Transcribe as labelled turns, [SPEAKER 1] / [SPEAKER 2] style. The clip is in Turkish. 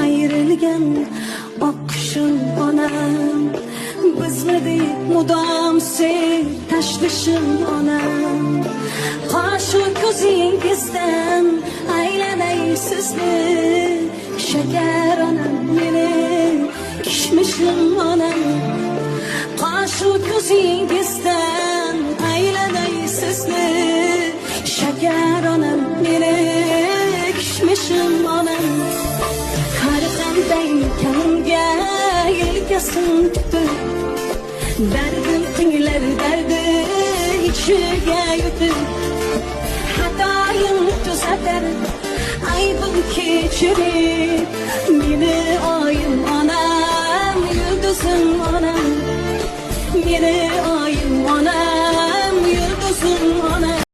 [SPEAKER 1] ayrilgan oqqushim onam. Bizladi mudom sen tashvishim onam. Qo'shu ko'zingizdan aylanay sizni, shakar onam meni kishmishim onam. Qo'shu ko'zingizdan aylanay sizni, shakar onam meni kishmishim onam. Har qanday kanimga yelkasin tutib, dardim tinglar dardi ichiga yutib, xatoyim tuzatar aybim kechirib, meni oyim onam yulduzim onam, meni oyim onam yulduzim onam.